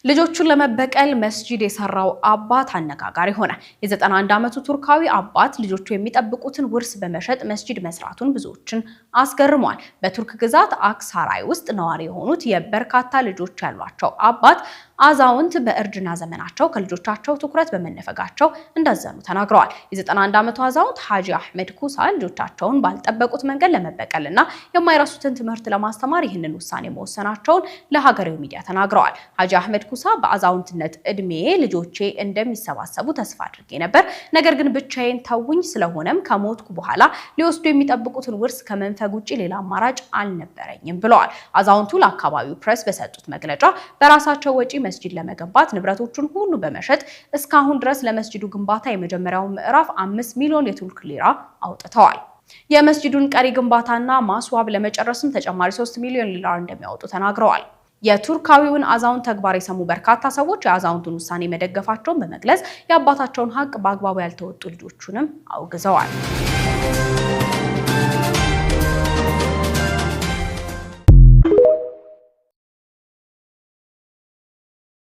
ልጆቹን ለመበቀል መስጂድ የሰራው አባት አነጋጋሪ ሆነ። የ91 ዓመቱ ቱርካዊ አባት ልጆቹ የሚጠብቁትን ውርስ በመሸጥ መስጂድ መስራቱን ብዙዎችን አስገርሟል። በቱርክ ግዛት አክሳራይ ውስጥ ነዋሪ የሆኑት የበርካታ ልጆች ያሏቸው አባት አዛውንት በእርጅና ዘመናቸው ከልጆቻቸው ትኩረት በመነፈጋቸው እንዳዘኑ ተናግረዋል። የ91 ዓመቱ አዛውንት ሐጂ አህመድ ኩሳ ልጆቻቸውን ባልጠበቁት መንገድ ለመበቀልና የማይረሱትን ትምህርት ለማስተማር ይህንን ውሳኔ መወሰናቸውን ለሀገሬው ሚዲያ ተናግረዋል። ሐጂ አህመድ ኩሳ በአዛውንትነት እድሜ ልጆቼ እንደሚሰባሰቡ ተስፋ አድርጌ ነበር፣ ነገር ግን ብቻዬን ተውኝ፣ ስለሆነም ከሞትኩ በኋላ ሊወስዱ የሚጠብቁትን ውርስ ከመንፈግ ውጪ ሌላ አማራጭ አልነበረኝም ብለዋል። አዛውንቱ ለአካባቢው ፕሬስ በሰጡት መግለጫ በራሳቸው ወጪ መስጂድ ለመገንባት ንብረቶቹን ሁሉ በመሸጥ እስካሁን ድረስ ለመስጂዱ ግንባታ የመጀመሪያው ምዕራፍ 5 ሚሊዮን የቱርክ ሊራ አውጥተዋል። የመስጂዱን ቀሪ ግንባታና ማስዋብ ለመጨረስም ተጨማሪ 3 ሚሊዮን ሊራ እንደሚያወጡ ተናግረዋል። የቱርካዊውን አዛውንት ተግባር የሰሙ በርካታ ሰዎች የአዛውንቱን ውሳኔ መደገፋቸውን በመግለጽ የአባታቸውን ሀቅ በአግባቡ ያልተወጡ ልጆቹንም አውግዘዋል።